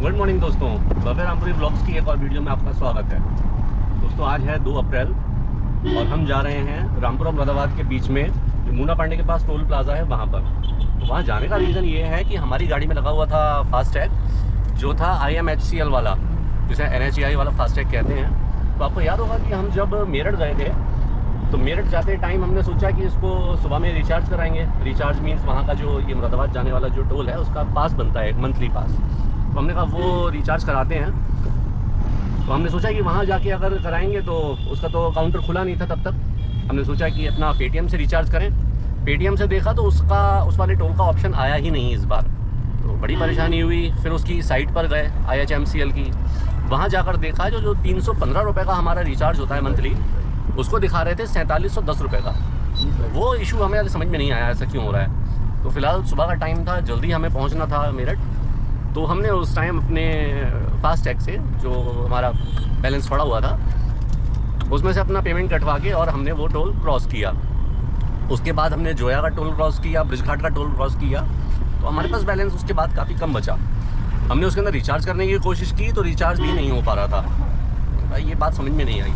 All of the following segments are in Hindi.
गुड मॉर्निंग दोस्तों, भव्य रामपुरी ब्लॉग्स की एक और वीडियो में आपका स्वागत है। दोस्तों आज है 2 अप्रैल और हम जा रहे हैं रामपुरा मुरादाबाद के बीच में जो मुन्ना पांडे के पास टोल प्लाजा है वहाँ पर। तो वहाँ जाने का रीज़न ये है कि हमारी गाड़ी में लगा हुआ था फास्टैग, जो था IMHCL वाला, जिसे NHAI वाला फास्टैग कहते हैं। तो आपको याद होगा कि हम जब मेरठ गए थे तो मेरठ जाते टाइम हमने सोचा कि इसको सुबह में रिचार्ज कराएंगे। रिचार्ज मीन्स वहाँ का जो ये मुरादाबाद जाने वाला जो टोल है उसका पास बनता है, एक मंथली पास। तो हमने कहा वो रिचार्ज कराते हैं। तो हमने सोचा कि वहाँ जाके अगर कराएंगे तो उसका तो काउंटर खुला नहीं था तब तक। हमने सोचा कि अपना पेटीएम से रिचार्ज करें। पेटीएम से देखा तो उस वाले टोल का ऑप्शन आया ही नहीं इस बार। तो बड़ी परेशानी हुई। फिर उसकी साइट पर गए IHMCL की, वहाँ जाकर देखा जो 315 रुपये का हमारा रिचार्ज होता है मंथली, उसको दिखा रहे थे 4710 रुपये का। वो इशू हमें समझ में नहीं आया ऐसा क्यों हो रहा है। तो फिलहाल सुबह का टाइम था, जल्दी हमें पहुँचना था मेरठ। तो हमने उस टाइम अपने फास्टैग से जो हमारा बैलेंस पड़ा हुआ था उसमें से अपना पेमेंट कटवा के और हमने वो टोल क्रॉस किया। उसके बाद हमने जोया का टोल क्रॉस किया, ब्रिजघाट का टोल क्रॉस किया। तो हमारे पास बैलेंस उसके बाद काफ़ी कम बचा। हमने उसके अंदर रिचार्ज करने की कोशिश की तो रिचार्ज भी नहीं हो पा रहा था। भाई ये बात समझ में नहीं आई।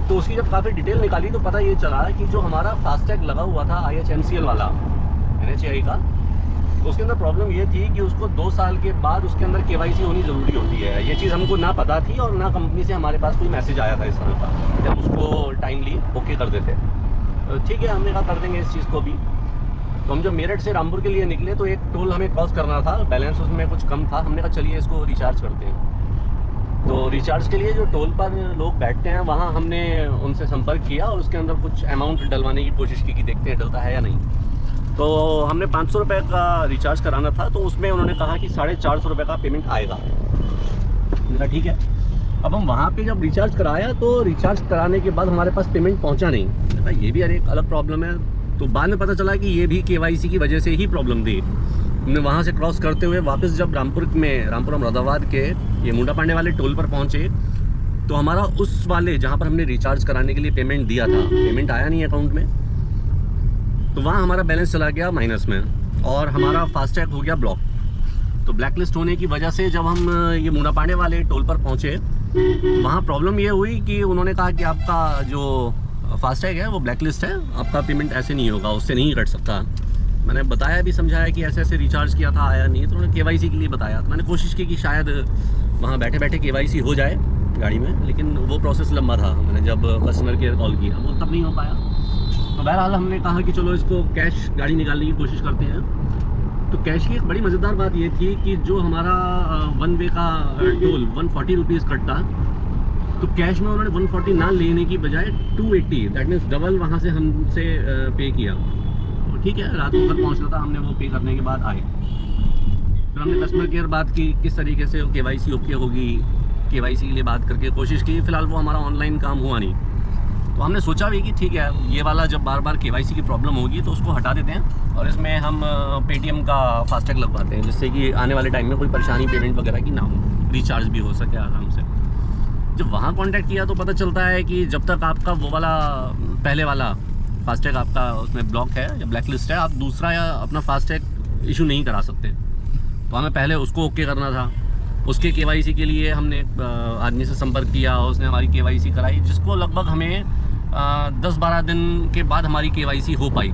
तो उसकी जब काफ़ी डिटेल निकाली तो पता ये चला कि जो हमारा फास्टैग लगा हुआ था IHMCL वाला NHAI का, उसके अंदर प्रॉब्लम ये थी कि उसको 2 साल के बाद उसके अंदर KYC होनी ज़रूरी होती है। ये चीज़ हमको ना पता थी और ना कंपनी से हमारे पास कोई मैसेज आया था इस तरह का कि हम उसको टाइमली ओके कर देते। ठीक है, हमने कहा कर देंगे इस चीज़ को भी। तो हम जब मेरठ से रामपुर के लिए निकले तो एक टोल हमें क्रॉस करना था, बैलेंस उसमें कुछ कम था। हमने कहा चलिए इसको रिचार्ज करते हैं। तो रिचार्ज के लिए जो टोल पर लोग बैठते हैं वहाँ हमने उनसे संपर्क किया और उसके अंदर कुछ अमाउंट डलवाने की कोशिश की कि देखते हैं डलता है या नहीं। तो हमने 500 रुपये का रिचार्ज कराना था, तो उसमें उन्होंने कहा कि 450 रुपये का पेमेंट आएगा। मैंने कहा ठीक है। अब हम वहाँ पे जब रिचार्ज कराया तो रिचार्ज कराने के बाद हमारे पास पेमेंट पहुँचा नहीं। मैंने कहा ये भी अरे एक अलग प्रॉब्लम है। तो बाद में पता चला कि ये भी KYC की वजह से ही प्रॉब्लम थी। हमने वहाँ से क्रॉस करते हुए वापस जब रामपुरा मुरादाबाद के ये मुंडा पांडे वाले टोल पर पहुँचे तो हमारा उस वाले जहाँ पर हमने रिचार्ज कराने के लिए पेमेंट दिया था, पेमेंट आया नहीं अकाउंट में। तो वहाँ हमारा बैलेंस चला गया माइनस में और हमारा फास्टैग हो गया ब्लॉक। तो ब्लैक लिस्ट होने की वजह से जब हम ये मुंडा पांडे वाले टोल पर पहुँचे वहाँ प्रॉब्लम ये हुई कि उन्होंने कहा कि आपका जो फास्टैग है वो ब्लैक लिस्ट है, आपका पेमेंट ऐसे नहीं होगा, उससे नहीं कट सकता। मैंने बताया भी, समझाया कि ऐसे ऐसे रिचार्ज किया था, आया नहीं। तो उन्होंने KYC के लिए बताया। तो मैंने कोशिश की कि शायद वहाँ बैठे बैठे KYC हो जाए गाड़ी में, लेकिन वो प्रोसेस लंबा था। मैंने जब कस्टमर केयर कॉल किया वो तब नहीं हो पाया। तो बहरहाल हमने कहा कि चलो इसको कैश गाड़ी निकालने की कोशिश करते हैं। तो कैश की एक बड़ी मज़ेदार बात ये थी कि जो हमारा 1 वे का टोल 140 रुपीज़ कटता, तो कैश में उन्होंने 140 ना लेने की बजाय 280, दैट मीन्स डबल वहाँ से हमसे पे किया। तो ठीक है, रात को घर पहुँचना था, हमने वो पे करने के बाद आए। फिर हमने कस्टमर केयर बात की किस तरीके से KYC ओके होगी, KYC के लिए बात करके कोशिश की। फ़िलहाल वो हमारा ऑनलाइन काम हुआ नहीं। तो हमने सोचा भी कि ठीक है, ये वाला जब बार बार KYC की प्रॉब्लम होगी तो उसको हटा देते हैं और इसमें हम पेटीएम का फास्टैग लगवाते हैं, जिससे कि आने वाले टाइम में कोई परेशानी पेमेंट वगैरह की ना हो, रिचार्ज भी हो सके आराम से। जब वहाँ कांटेक्ट किया तो पता चलता है कि जब तक आपका वो वाला पहले वाला फास्टैग आपका उसमें ब्लॉक है या ब्लैक लिस्ट है, आप दूसरा या अपना फास्टैग इशू नहीं करा सकते। तो हमें पहले उसको ओके करना था। उसके KYC के लिए हमने आदमी से संपर्क किया, उसने हमारी KYC कराई, जिसको लगभग हमें 10-12 दिन के बाद हमारी KYC हो पाई,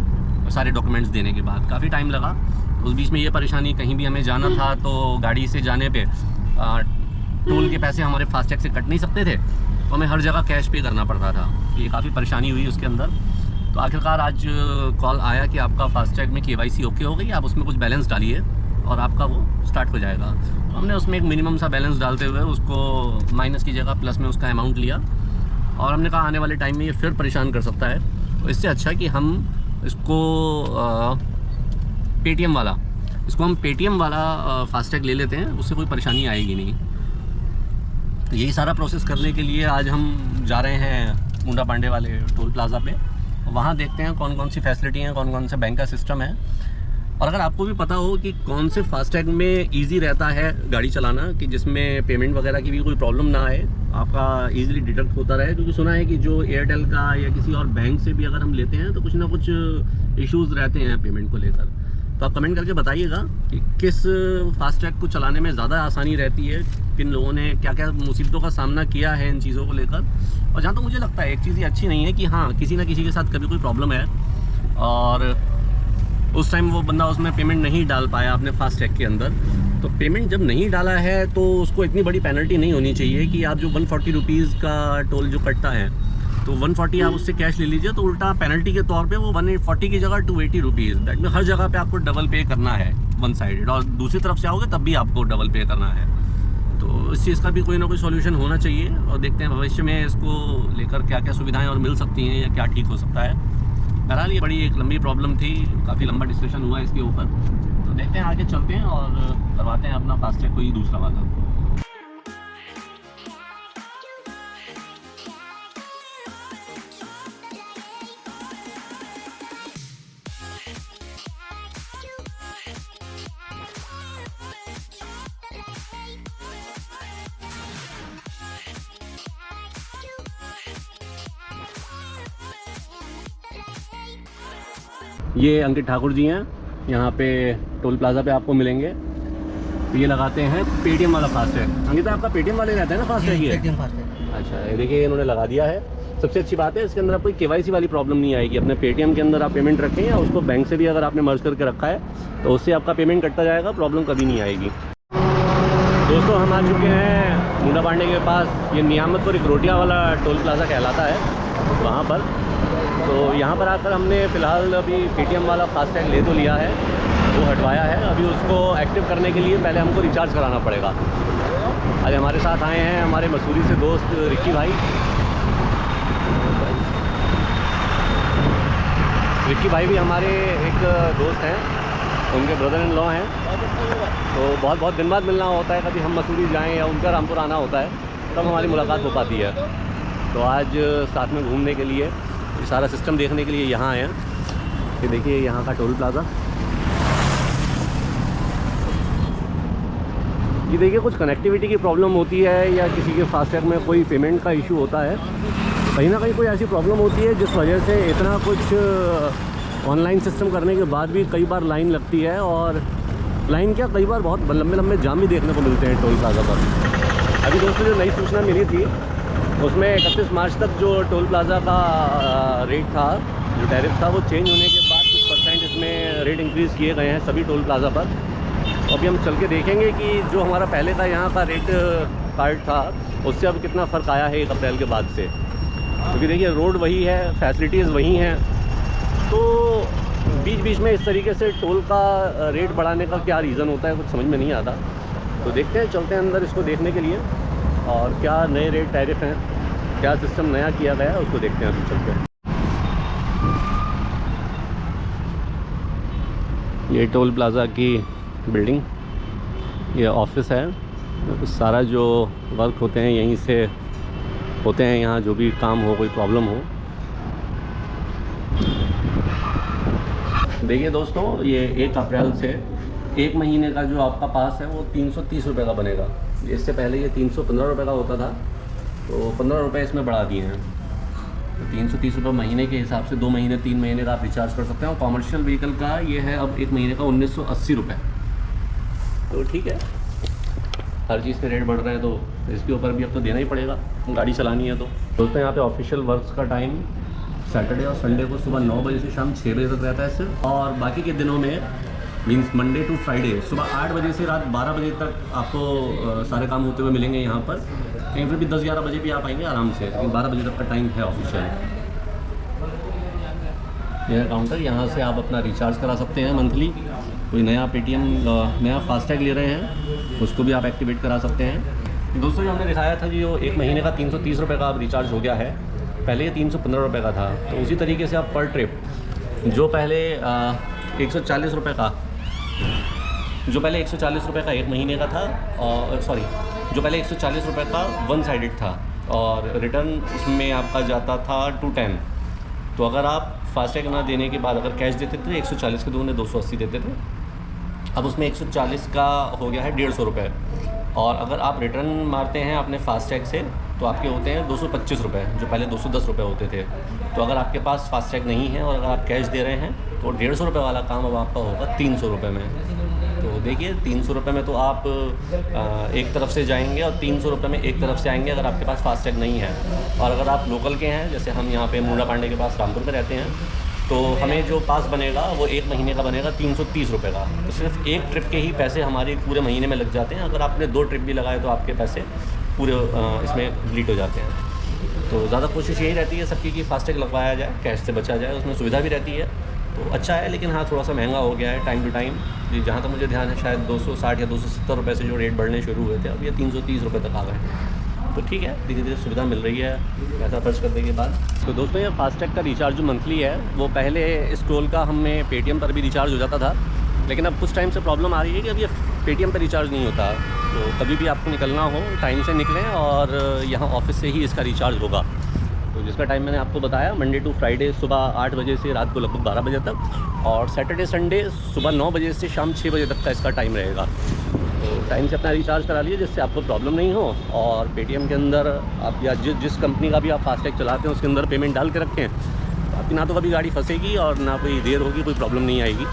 सारे डॉक्यूमेंट्स देने के बाद। काफ़ी टाइम लगा। उस बीच में ये परेशानी, कहीं भी हमें जाना था तो गाड़ी से जाने पे टोल के पैसे हमारे फास्टैग से कट नहीं सकते थे, तो हमें हर जगह कैश पे करना पड़ता था। ये काफ़ी परेशानी हुई उसके अंदर। तो आखिरकार आज कॉल आया कि आपका फास्टैग में KYC ओके हो गई, आप उसमें कुछ बैलेंस डालिए और आपका वो स्टार्ट हो जाएगा। तो हमने उसमें एक मिनिमम सा बैलेंस डालते हुए उसको माइनस की जगह प्लस में उसका अमाउंट लिया और हमने कहा आने वाले टाइम में ये फिर परेशान कर सकता है, तो इससे अच्छा कि हम इसको पेटीएम वाला फास्टैग ले लेते हैं, उससे कोई परेशानी आएगी नहीं। तो यही सारा प्रोसेस करने के लिए आज हम जा रहे हैं मुंडा पांडे वाले टोल प्लाज़ा पे। वहाँ देखते हैं कौन कौन सी फैसिलिटी हैं, कौन कौन सा बैंक का सिस्टम है। और अगर आपको भी पता हो कि कौन से फास्टैग में इजी रहता है गाड़ी चलाना, कि जिसमें पेमेंट वगैरह की भी कोई प्रॉब्लम ना आए, आपका इजीली डिटेक्ट होता रहे। क्योंकि सुना है कि जो एयरटेल का या किसी और बैंक से भी अगर हम लेते हैं तो कुछ ना कुछ इश्यूज़ रहते हैं पेमेंट को लेकर। तो आप कमेंट करके बताइएगा कि किस फास्टैग को चलाने में ज़्यादा आसानी रहती है, किन लोगों ने क्या क्या मुसीबतों का सामना किया है इन चीज़ों को लेकर। और जहाँ तक मुझे लगता है एक चीज़ ये अच्छी नहीं है कि हाँ, किसी ना किसी के साथ कभी कोई प्रॉब्लम है और उस टाइम वो बंदा उसमें पेमेंट नहीं डाल पाया अपने फास्टैग के अंदर, तो पेमेंट जब नहीं डाला है तो उसको इतनी बड़ी पेनल्टी नहीं होनी चाहिए कि आप जो 140 रुपीज़ का टोल जो कटता है तो 140 आप उससे कैश ले लीजिए, तो उल्टा पेनल्टी के तौर पे वो 140 की जगह 280 रुपीज़, दैट में हर जगह पे आपको डबल पे करना है वन साइडेड, और दूसरी तरफ से आओगे तब भी आपको डबल पे करना है। तो इस चीज़ का भी कोई ना कोई सॉल्यूशन होना चाहिए और देखते हैं भविष्य में इसको लेकर क्या क्या सुविधाएँ और मिल सकती हैं या क्या ठीक हो सकता है। बहरहाल ये बड़ी एक लंबी प्रॉब्लम थी, काफ़ी लंबा डिस्कशन हुआ इसके ऊपर, तो देखते हैं आगे चलते हैं और करवाते हैं अपना फास्टैग कोई दूसरा वाला। ये अंकित ठाकुर जी हैं, यहाँ पे टोल प्लाज़ा पे आपको मिलेंगे। तो ये लगाते हैं पेटीएम वाला फास्टैग। अंकित आपका पेटीएम वाले रहता है ना फास्टैग? ये पेटीएम फास्टैग। अच्छा, ये देखिए इन्होंने लगा दिया है। सबसे अच्छी बात है इसके अंदर आपको केवाईसी वाली प्रॉब्लम नहीं आएगी। अपने पेटीएम के अंदर आप पेमेंट रखें या उसको बैंक से भी अगर आपने मर्ज करके रखा है तो उससे आपका पेमेंट कटता जाएगा, प्रॉब्लम कभी नहीं आएगी। दोस्तों हम आ चुके हैं मुंडा पांडे के पास। ये नियामतपुर इकरोटिया वाला टोल प्लाज़ा कहलाता है वहाँ पर। तो यहाँ पर आकर हमने फ़िलहाल अभी पेटीएम वाला फास्टैग ले तो लिया है, वो हटवाया है। अभी उसको एक्टिव करने के लिए पहले हमको रिचार्ज कराना पड़ेगा। आज हमारे साथ आए हैं हमारे मसूरी से दोस्त रिक्की भाई। रिक्की भाई भी हमारे एक दोस्त हैं, उनके ब्रदर इन लॉ हैं। तो बहुत बहुत दिन बाद मिलना होता है, कभी हम मसूरी जाएं या उनका रामपुर आना होता है तब हमारी मुलाकात हो पाती है। तो आज साथ में घूमने के लिए, ये सारा सिस्टम देखने के लिए यहाँ आए हैं। ये देखिए यहाँ का टोल प्लाज़ा। ये देखिए कुछ कनेक्टिविटी की प्रॉब्लम होती है या किसी के फास्टैग में कोई पेमेंट का इशू होता है, कहीं ना कहीं कोई ऐसी प्रॉब्लम होती है जिस वजह से इतना कुछ ऑनलाइन सिस्टम करने के बाद भी कई बार लाइन लगती है। और लाइन क्या, कई बार बहुत लंबे लंबे जाम भी देखने को मिलते हैं टोल प्लाज़ा पर। अभी दोस्तों जो नई सूचना मिली थी उसमें 31 मार्च तक जो टोल प्लाज़ा का रेट था, जो टैरिफ था, वो चेंज होने के बाद कुछ परसेंट इसमें रेट इंक्रीज़ किए गए हैं सभी टोल प्लाज़ा पर। अभी हम चल के देखेंगे कि जो हमारा पहले का यहाँ का रेट कार्ड था उससे अब कितना फ़र्क आया है 1 अप्रैल के बाद से। क्योंकि देखिए रोड वही है, फैसिलिटीज़ वही हैं, तो बीच बीच में इस तरीके से टोल का रेट बढ़ाने का क्या रीज़न होता है कुछ समझ में नहीं आता। तो देखते हैं, चलते हैं अंदर इसको देखने के लिए और क्या नए रेट टैरिफ हैं, क्या सिस्टम नया किया गया है उसको देखते हैं। अभी चलते हैं। ये टोल प्लाज़ा की बिल्डिंग, ये ऑफिस है। तो सारा जो वर्क होते हैं यहीं से होते हैं, यहाँ जो भी काम हो, कोई प्रॉब्लम हो। देखिए दोस्तों, ये 1 अप्रैल से 1 महीने का जो आपका पास है वो 330 रुपये का बनेगा। इससे पहले ये 315 रुपये का होता था, तो 15 रुपये इसमें बढ़ा दिए हैं। तो 330 रुपये महीने के हिसाब से 2 महीने 3 महीने का आप रिचार्ज कर सकते हैं। और कॉमर्शियल व्हीकल का ये है अब 1 महीने का 1980 रुपये। तो ठीक है, हर चीज़ के रेट बढ़ रहे हैं तो इसके ऊपर भी अब तो देना ही पड़ेगा, गाड़ी चलानी है तो। दोस्तों यहाँ पे ऑफिशियल वर्क्स का टाइम सैटरडे और संडे को सुबह 9 बजे से शाम 6 बजे तक रहता है सिर्फ, और बाकी के दिनों में मीन्स मंडे टू फ्राइडे सुबह 8 बजे से रात 12 बजे तक आपको सारे काम होते हुए मिलेंगे यहाँ पर। कहीं पर भी 10-11 बजे भी आप आएंगे आराम से, लेकिन 12 बजे तक का टाइम है ऑफिशियल। यह काउंटर, यहाँ से आप अपना रिचार्ज करा सकते हैं मंथली। कोई नया पेटीएम नया फास्टैग ले रहे हैं उसको भी आप एक्टिवेट करा सकते हैं। दोस्तों जो हमने दिखाया था जो 1 महीने का 330 रुपये का अब रिचार्ज हो गया है, पहले ये 315 रुपये का था। तो उसी तरीके से आप पर ट्रिप जो पहले 140 रुपये का, जो पहले 140 रुपये का 1 महीने का था, और सॉरी जो पहले 140 रुपये का 1 साइडेड था और रिटर्न उसमें आपका जाता था 210। तो अगर आप फास्टैग ना देने के बाद अगर कैश देते थे 140 के 2 ने 280 देते थे। अब उसमें 140 का हो गया है 150 रुपये। और अगर आप रिटर्न मारते हैं अपने फास्टैग से तो आपके होते हैं 225 रुपये, जो पहले 210 रुपये होते थे। तो अगर आपके पास फास्टैग नहीं है और अगर आप कैश दे रहे हैं तो 150 रुपये वाला काम अब आपका होगा 300 रुपये में। तो देखिए 300 रुपये में तो आप एक तरफ से जाएंगे और 300 रुपये में एक तरफ से आएंगे अगर आपके पास फास्टैग नहीं है। और अगर आप लोकल के हैं, जैसे हम यहाँ पे मूना पांडे के पास रामपुर में रहते हैं, तो हमें जो पास बनेगा वो 1 महीने का बनेगा 330 रुपये का। तो सिर्फ एक ट्रिप के ही पैसे हमारे पूरे महीने में लग जाते हैं। अगर आपने 2 ट्रिप भी लगाए तो आपके पैसे पूरे इसमें डिलीट हो जाते हैं। तो ज़्यादा कोशिश यही रहती है सबकी कि फास्टैग लगवाया जाए, कैश से बचा जाए, उसमें सुविधा भी रहती है। तो अच्छा है, लेकिन हाँ थोड़ा सा महंगा हो गया है टाइम टू टाइम। जहाँ तक मुझे ध्यान है शायद 260 या 270 रुपये से जो रेट बढ़ने शुरू हुए थे, अब ये 330 रुपये तक आ गए हैं। तो ठीक है, धीरे धीरे सुविधा मिल रही है पैसा खर्च करने के बाद। तो दोस्तों ये फास्टैग का रिचार्ज जो मंथली है, वो पहले इस टोल का हमें पेटीएम पर भी रिचार्ज हो जाता था, लेकिन अब कुछ टाइम से प्रॉब्लम आ रही है कि अब ये पेटीएम पर रिचार्ज नहीं होता। तो कभी भी आपको निकलना हो टाइम से निकलें और यहाँ ऑफिस से ही इसका रिचार्ज होगा। तो जिसका टाइम मैंने आपको बताया, मंडे टू फ्राइडे सुबह 8 बजे से रात को लगभग 12 बजे तक, और सैटरडे संडे सुबह 9 बजे से शाम 6 बजे तक का इसका टाइम रहेगा। तो टाइम से अपना रिचार्ज करा लीजिए जिससे आपको प्रॉब्लम नहीं हो। और पेटीएम के अंदर आप या जिस कंपनी का भी आप फास्टैग चलाते हैं उसके अंदर पेमेंट डाल के रखें, आपकी ना तो कभी गाड़ी फंसेगी और ना कोई देर होगी, कोई प्रॉब्लम नहीं आएगी।